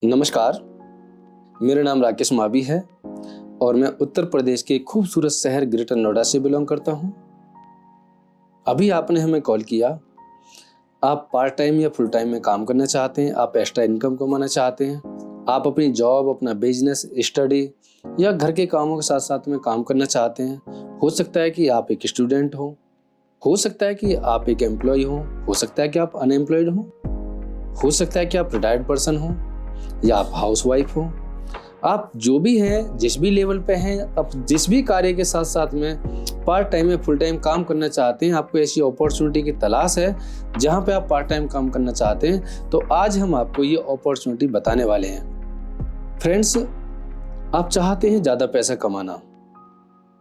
नमस्कार, मेरा नाम राकेश मावी है और मैं उत्तर प्रदेश के खूबसूरत शहर ग्रेटर नोएडा से बिलोंग करता हूं। अभी आपने हमें कॉल किया। आप पार्ट टाइम या फुल टाइम में काम करना चाहते हैं, आप एक्स्ट्रा इनकम कमाना चाहते हैं, आप अपनी जॉब, अपना बिजनेस, स्टडी या घर के कामों के साथ साथ में काम करना चाहते हैं। हो सकता है कि आप एक स्टूडेंट हो सकता है कि आप एक एम्प्लॉय हो सकता है कि आप अनएम्प्लॉयड हो सकता है कि आप रिटायर्ड पर्सन हो या आप हाउसवाइफ हो। आप जो भी हैं, जिस भी लेवल पे हैं, आप जिस भी कार्य के साथ साथ में पार्ट टाइम या फुल टाइम काम करना चाहते हैं, आपको ऐसी अपॉर्चुनिटी की तलाश है जहां पे आप पार्ट टाइम काम करना चाहते हैं, तो आज हम आपको ये अपॉर्चुनिटी बताने वाले हैं। फ्रेंड्स, आप चाहते हैं ज़्यादा पैसा कमाना,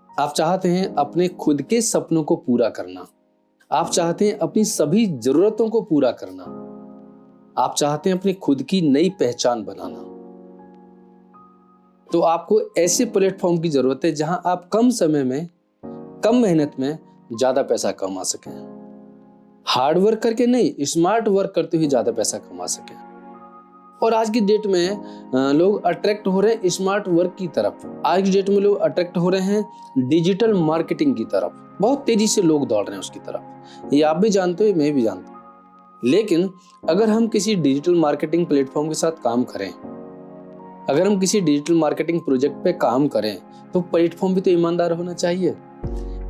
आप चाहते हैं अपने खुद के सपनों को पूरा करना, आप चाहते हैं अपनी सभी ज़रूरतों को पूरा करना, आप चाहते हैं अपनी खुद की नई पहचान बनाना, तो आपको ऐसे प्लेटफॉर्म की जरूरत है जहां आप कम समय में, कम मेहनत में ज्यादा पैसा कमा सकें। हार्ड वर्क करके नहीं, स्मार्ट वर्क करते हुए ज्यादा पैसा कमा सकें। और आज की डेट में लोग अट्रैक्ट हो रहे हैं स्मार्ट वर्क की तरफ। आज की डेट में लोग अट्रैक्ट हो रहे हैं डिजिटल मार्केटिंग की तरफ। बहुत तेजी से लोग दौड़ रहे हैं उसकी तरफ। ये आप भी जानते हो, मैं भी जानता हूं। लेकिन अगर हम किसी डिजिटल मार्केटिंग प्लेटफॉर्म के साथ काम करें, अगर हम किसी डिजिटल मार्केटिंग प्रोजेक्ट पे काम करें, तो प्लेटफॉर्म भी तो ईमानदार होना चाहिए।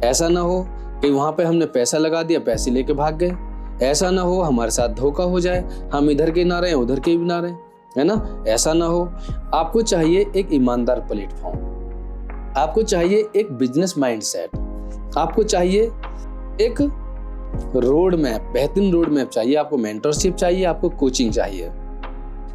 ऐसा ना हो कि वहां पे हमने पैसा लगा दिया, पैसे लेके भाग गए। ऐसा ना हो हमारे साथ धोखा हो जाए, हम इधर के ना रहे, उधर के भी ना रहे, है ना। ऐसा ना हो। आपको चाहिए एक ईमानदार प्लेटफॉर्म, आपको चाहिए एक बिजनेस माइंडसेट, आपको चाहिए एक रोड मैप, बेहतरीन रोड मैप चाहिए। आपको मेंटरशिप चाहिए, आपको कोचिंग चाहिए,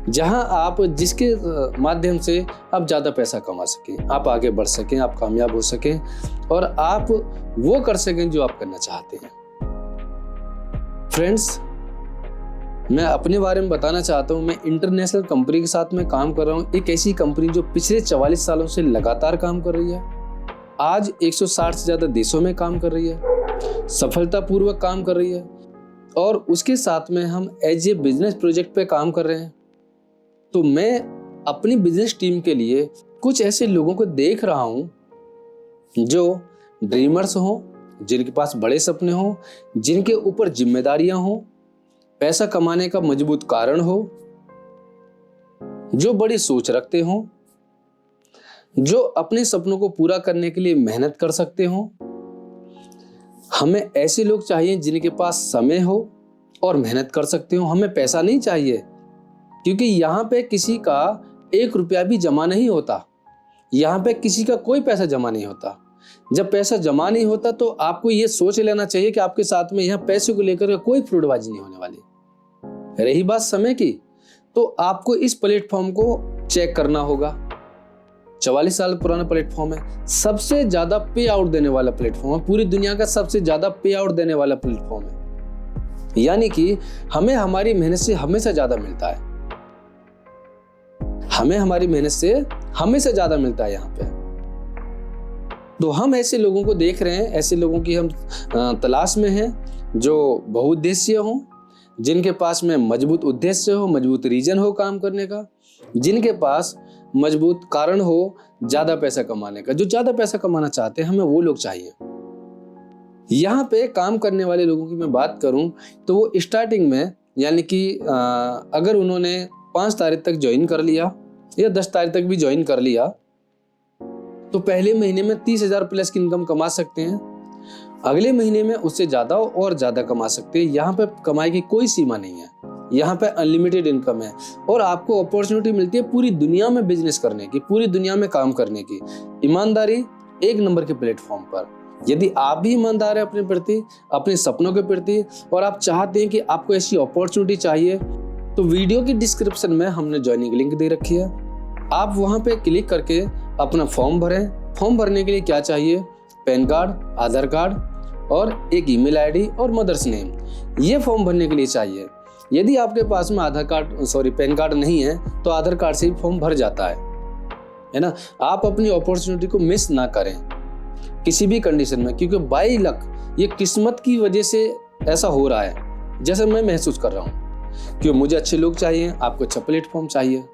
जहां आप जिसके माध्यम से आप ज्यादा पैसा कमा सकें, आप आगे बढ़ सकें, आप कामयाब हो सकें और आप वो कर सकें जो आप करना चाहते हैं। फ्रेंड्स, मैं अपने बारे में बताना चाहता हूं। मैं इंटरनेशनल कंपनी के साथ में काम कर रहा हूं। एक ऐसी कंपनी जो पिछले 44 सालों से लगातार काम कर रही है, आज 160 से ज्यादा देशों में काम कर रही है, सफलतापूर्वक काम कर रही है। और उसके साथ में हम एज ए बिजनेस प्रोजेक्ट पे काम कर रहे हैं। तो मैं अपनी बिजनेस टीम के लिए कुछ ऐसे लोगों को देख रहा हूं जो ड्रीमर्स हों, जिनके पास बड़े सपने हों, जिनके ऊपर जिम्मेदारियां हों, पैसा कमाने का मजबूत कारण हो, जो बड़ी सोच रखते हों, जो अपने सपनों को पूरा करने के लिए मेहनत कर सकते हों। हमें ऐसे लोग चाहिए जिनके पास समय हो और मेहनत कर सकते हो। हमें पैसा नहीं चाहिए, क्योंकि यहाँ पे किसी का 1 रुपया भी जमा नहीं होता। यहाँ पे किसी का कोई पैसा जमा नहीं होता। जब पैसा जमा नहीं होता तो आपको ये सोच लेना चाहिए कि आपके साथ में यहाँ पैसे को लेकर कोई फ्रॉडबाजी नहीं होने वाली। रही बात समय की, तो आपको इस प्लेटफॉर्म को चेक करना होगा। 44 साल पुराना प्लेटफॉर्म है, सबसे ज्यादा पे आउट देने वाला प्लेटफॉर्म है, पूरी दुनिया का सबसे ज्यादा पे आउट देने वाला प्लेटफॉर्म है। यानी कि हमें हमारी मेहनत से हमेशा ज्यादा मिलता है, हमें हमारी मेहनत से हमेशा ज्यादा मिलता है यहाँ पे। तो हम ऐसे लोगों को देख रहे हैं, ऐसे लोगों की हम तलाश में हैं जो बहुउद्देशीय हों, जिनके पास में मजबूत उद्देश्य हो, मजबूत रीजन हो काम करने का, जिनके पास मजबूत कारण हो ज्यादा पैसा कमाने का, जो ज्यादा पैसा कमाना चाहते हैं। हमें वो लोग चाहिए। यहाँ पे काम करने वाले लोगों की मैं बात करूं तो वो स्टार्टिंग में, यानी कि अगर उन्होंने 5 तारीख तक ज्वाइन कर लिया या 10 तारीख तक भी ज्वाइन कर लिया, तो पहले महीने में 30,000 प्लस की इनकम कमा सकते हैं। अगले महीने में उससे ज्यादा और ज्यादा कमा सकते हैं। यहाँ पे कमाई की कोई सीमा नहीं है, यहाँ पे अनलिमिटेड इनकम है और आपको अपॉर्चुनिटी मिलती है पूरी दुनिया में बिजनेस करने की, पूरी दुनिया में काम करने की। ईमानदारी 1 नंबर के प्लेटफॉर्म पर। यदि आप भी ईमानदार हैं अपने प्रति, अपने सपनों के प्रति, और आप चाहते हैं कि आपको ऐसी अपॉर्चुनिटी चाहिए, तो वीडियो की डिस्क्रिप्शन में हमने ज्वाइनिंग लिंक दे रखी है। आप वहां पे क्लिक करके अपना फॉर्म भरें। फॉर्म भरने के लिए क्या चाहिए? पैन कार्ड, आधार कार्ड और एक ईमेल आईडी और मदर्स नेम। ये फॉर्म भरने के लिए चाहिए। यदि आपके पास में पैन कार्ड नहीं है तो आधार कार्ड से ही फॉर्म भर जाता है ना। आप अपनी अपॉर्चुनिटी को मिस ना करें किसी भी कंडीशन में, क्योंकि बाई लक, ये किस्मत की वजह से ऐसा हो रहा है जैसे मैं महसूस कर रहा हूँ। क्योंकि मुझे अच्छे लोग चाहिए, आपको अच्छा प्लेटफॉर्म चाहिए।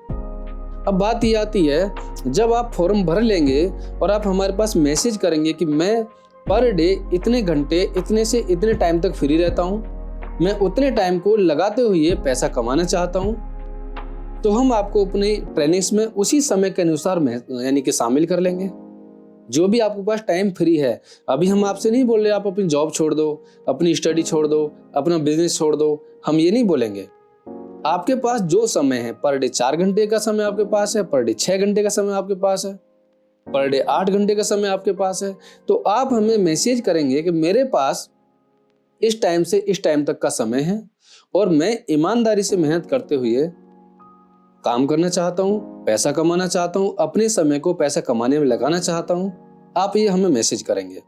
अब बात ये आती है, जब आप फॉर्म भर लेंगे और आप हमारे पास मैसेज करेंगे कि मैं पर डे इतने घंटे इतने से इतने टाइम तक फ्री रहता हूँ, मैं उतने टाइम को लगाते हुए पैसा कमाना चाहता हूँ, तो हम आपको अपनी ट्रेनिंग्स में उसी समय के अनुसार यानी कि शामिल कर लेंगे। जो भी आपके पास टाइम फ्री है, अभी हम आपसे नहीं बोल रहे आप अपनी जॉब छोड़ दो, अपनी स्टडी छोड़ दो, अपना बिजनेस छोड़ दो, हम ये नहीं बोलेंगे। आपके पास जो समय है, पर डे 4 घंटे का समय आपके पास है, पर डे 6 घंटे का समय आपके पास है, पर डे 8 घंटे का समय आपके पास है, तो आप हमें मैसेज करेंगे कि मेरे पास इस टाइम से इस टाइम तक का समय है और मैं ईमानदारी से मेहनत करते हुए काम करना चाहता हूँ, पैसा कमाना चाहता हूँ, अपने समय को पैसा कमाने में लगाना चाहता हूँ। आप ये हमें मैसेज करेंगे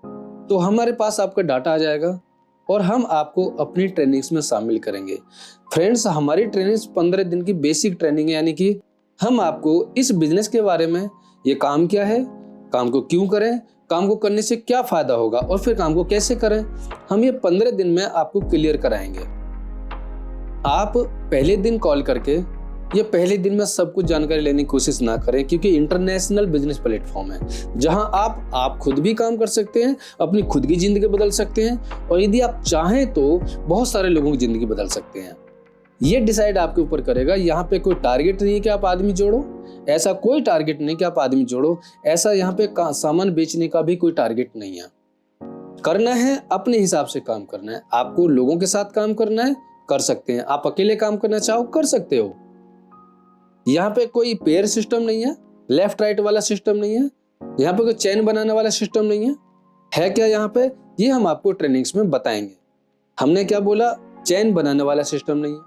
तो हमारे पास आपका डाटा आ जाएगा और हम आपको अपनी ट्रेनिंग्स में शामिल करेंगे। फ्रेंड्स, हमारी ट्रेनिंग्स 15 दिन की बेसिक ट्रेनिंग है, यानी कि हम आपको इस बिजनेस के बारे में, ये काम क्या है, काम को क्यों करें, काम को करने से क्या फायदा होगा और फिर काम को कैसे करें, हम ये 15 दिन में आपको क्लियर कराएंगे। आप पहले दिन कॉल करके ये पहले दिन में सब कुछ जानकारी लेने की कोशिश ना करें, क्योंकि इंटरनेशनल बिजनेस प्लेटफॉर्म है जहां आप खुद भी काम कर सकते हैं, अपनी खुद की जिंदगी बदल सकते हैं और यदि आप चाहें तो बहुत सारे लोगों की जिंदगी बदल सकते हैं। ये डिसाइड आपके ऊपर करेगा। यहाँ पे कोई टारगेट नहीं है कि आप आदमी जोड़ो, ऐसा कोई टारगेट नहीं कि आप आदमी जोड़ो, ऐसा यहाँ पे सामान बेचने का भी कोई टारगेट नहीं है। करना है अपने हिसाब से काम करना है, आपको लोगों के साथ काम करना है, कर सकते हैं। आप अकेले काम करना चाहो कर सकते हो। यहाँ पे कोई पेयर सिस्टम नहीं है, लेफ्ट राइट वाला सिस्टम नहीं है, यहाँ पे कोई चेन बनाने वाला सिस्टम नहीं है क्या यहाँ पे, ये हम आपको ट्रेनिंग्स में बताएंगे। हमने क्या बोला, चेन बनाने वाला सिस्टम नहीं है,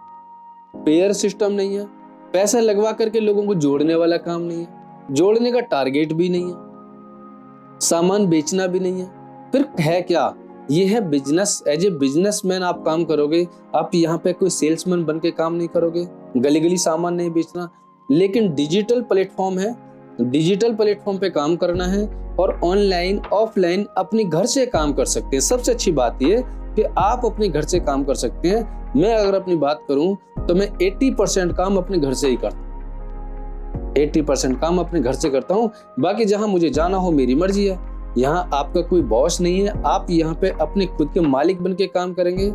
पेयर सिस्टम नहीं है, पैसा लगवा करके लोगों को जोड़ने वाला काम नहीं है, जोड़ने का टारगेट भी नहीं है, सामान बेचना भी नहीं है। फिर है क्या, ये है बिजनेस। एज ए बिजनेसमैन आप काम करोगे, आप यहाँ पे कोई सेल्समैन बन के काम नहीं करोगे, गली गली सामान नहीं बेचना, लेकिन डिजिटल प्लेटफॉर्म है, डिजिटल प्लेटफॉर्म पे काम करना है और ऑनलाइन ऑफलाइन अपने घर से काम कर सकते हैं। सबसे अच्छी बात यह कि आप अपने घर से काम कर सकते हैं। मैं अगर अपनी बात करूं तो मैं 80% काम अपने घर से ही करता हूं, 80% काम अपने घर से करता हूं। बाकी जहां मुझे जाना हो मेरी मर्जी है, यहाँ आपका कोई बॉस नहीं है, आप यहाँ पे अपने खुद के मालिक बन के काम करेंगे।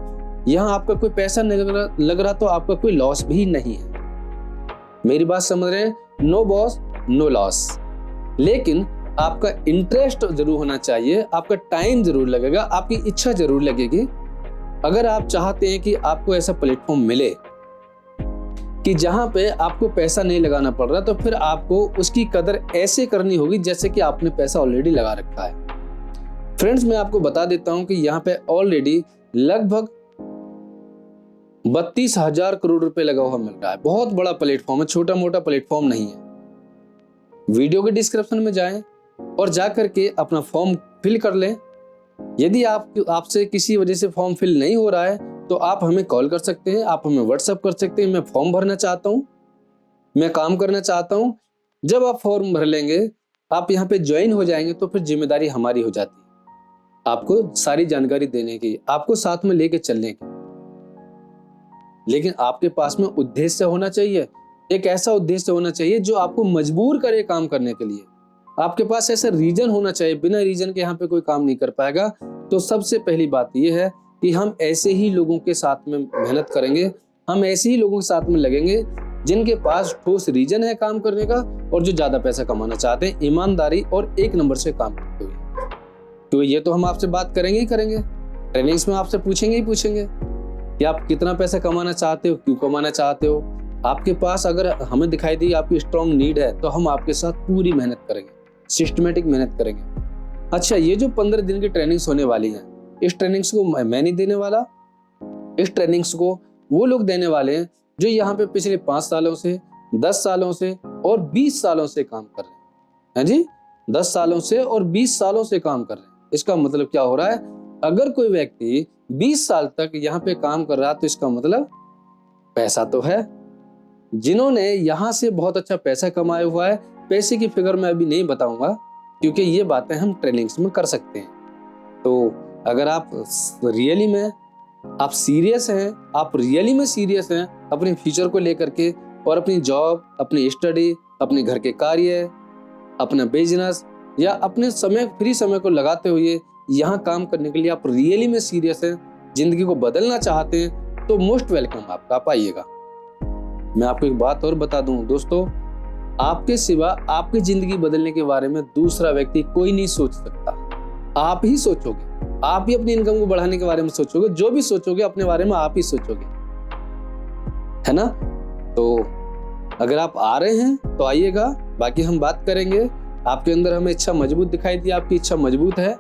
यहाँ आपका कोई पैसा नहीं लग रहा तो आपका कोई लॉस भी नहीं है। मेरी बात समझ रहे हैं, नो बॉस नो लॉस। लेकिन आपका इंटरेस्ट जरूर होना चाहिए, आपका टाइम जरूर लगेगा, आपकी इच्छा जरूर लगेगी। अगर आप चाहते हैं कि आपको ऐसा प्लेटफॉर्म मिले कि जहां पे आपको पैसा नहीं लगाना पड़ रहा, तो फिर आपको उसकी कदर ऐसे करनी होगी जैसे कि आपने पैसा ऑलरेडी लगा रखा है। फ्रेंड्स, मैं आपको बता देता हूं कि यहाँ पे ऑलरेडी लगभग 32,000 करोड़ रुपए लगा हुआ मिल रहा है। बहुत बड़ा प्लेटफॉर्म है, छोटा मोटा प्लेटफॉर्म नहीं है। वीडियो के डिस्क्रिप्शन में जाएं और जाकर के अपना फॉर्म फिल कर लें। यदि आपसे किसी वजह से फॉर्म फिल नहीं हो रहा है तो आप हमें कॉल कर सकते हैं, आप हमें व्हाट्सएप कर सकते हैं, मैं फॉर्म भरना चाहता हूं, मैं काम करना चाहता हूं। जब आप फॉर्म भर लेंगे, आप यहाँ पे ज्वाइन हो जाएंगे, तो फिर जिम्मेदारी हमारी हो जाती है आपको सारी जानकारी देने की, आपको साथ में लेके चलने की। लेकिन आपके पास में उद्देश्य होना चाहिए, एक ऐसा उद्देश्य होना चाहिए जो आपको मजबूर करे काम करने के लिए। आपके पास ऐसा रीजन होना चाहिए, बिना रीजन के यहाँ पे कोई काम नहीं कर पाएगा। तो सबसे पहली बात यह है कि हम ऐसे ही लोगों के साथ में मेहनत करेंगे, हम ऐसे ही लोगों के साथ में लगेंगे जिनके पास ठोस रीजन है काम करने का और जो ज्यादा पैसा कमाना चाहते हैं, ईमानदारी और एक नंबर से काम करते हुए। तो ये तो हम आपसे बात करेंगे ही करेंगे, ट्रेनिंग्स में आपसे पूछेंगे ही पूछेंगे कि आप कितना पैसा कमाना चाहते हो, क्यों कमाना चाहते हो। आपके पास अगर हमें दिखाई दी आपकी स्ट्रॉन्ग नीड है तो हम आपके साथ पूरी मेहनत करेंगे, सिस्टमेटिक मेहनत करेंगे। अच्छा, ये जो 15 दिन की ट्रेनिंग्स होने वाली हैं, इस ट्रेनिंग्स को मैं नहीं देने वाला, इस ट्रेनिंग्स को वो लोग देने वाले हैं जो यहाँ पे पिछले 5 सालों से, 10 सालों से और 20 सालों से काम कर रहे हैं जी, 10 सालों से और 20 सालों से काम कर रहे हैं। इसका मतलब क्या हो रहा है, अगर कोई व्यक्ति 20 साल तक यहाँ पे काम कर रहा है तो इसका मतलब पैसा तो है। जिन्होंने यहाँ से बहुत अच्छा पैसा कमाया हुआ है, पैसे की फिगर मैं अभी नहीं बताऊंगा क्योंकि ये बातें हम ट्रेनिंग्स में कर सकते हैं। तो अगर आप रियली में आप सीरियस हैं, आप रियली में सीरियस हैं अपने फ्यूचर को लेकर के और अपनी जॉब, अपनी स्टडी, अपने घर के कार्य, अपना बिजनेस या अपने फ्री समय को लगाते हुए यहाँ काम करने के लिए आप रियली में सीरियस हैं, जिंदगी को बदलना चाहते हैं, तो मोस्ट वेलकम आप आइएगा। मैं आपको एक बात और बता दूं दोस्तों, आपके सिवा आपकी जिंदगी बदलने के बारे में दूसरा व्यक्ति कोई नहीं सोच सकता। आप ही सोचोगे, आप ही अपनी इनकम को बढ़ाने के बारे में सोचोगे, जो भी सोचोगे अपने बारे में आप ही सोचोगे, है ना। तो अगर आप आ रहे हैं तो आइएगा, बाकी हम बात करेंगे। आपके अंदर हमें इच्छा मजबूत दिखाई दी, आपकी इच्छा मजबूत है,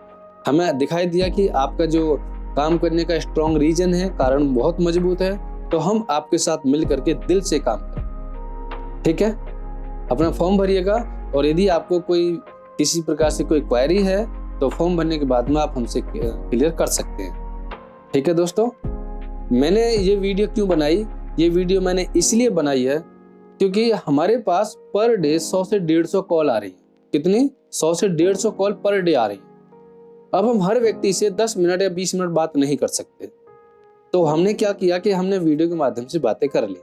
हमें दिखाई दिया कि आपका जो काम करने का स्ट्रॉन्ग रीजन है, कारण बहुत मजबूत है, तो हम आपके साथ मिल करके दिल से काम करें। ठीक है, अपना फॉर्म भरिएगा, और यदि आपको कोई किसी प्रकार से कोई क्वेरी है तो फॉर्म भरने के बाद में आप हमसे क्लियर कर सकते हैं। ठीक है दोस्तों, मैंने ये वीडियो क्यों बनाई, ये वीडियो मैंने इसलिए बनाई है क्योंकि हमारे पास पर डे 100 से 150 कॉल आ रही है। कितनी? 100 से 150 कॉल पर डे आ रही है। अब हम हर व्यक्ति से 10 मिनट या 20 मिनट बात नहीं कर सकते, तो हमने क्या किया कि हमने वीडियो के माध्यम से बातें कर ली।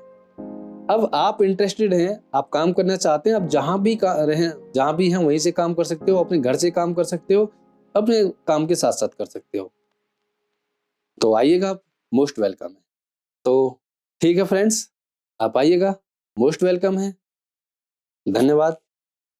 अब आप इंटरेस्टेड हैं, आप काम करना चाहते हैं, आप जहां भी रहें, जहां भी हैं वहीं से काम कर सकते हो, अपने घर से काम कर सकते हो, अपने काम के साथ साथ कर सकते हो। तो आइएगा, आप मोस्ट वेलकम है। तो ठीक है फ्रेंड्स, आप आइएगा, मोस्ट वेलकम है। धन्यवाद।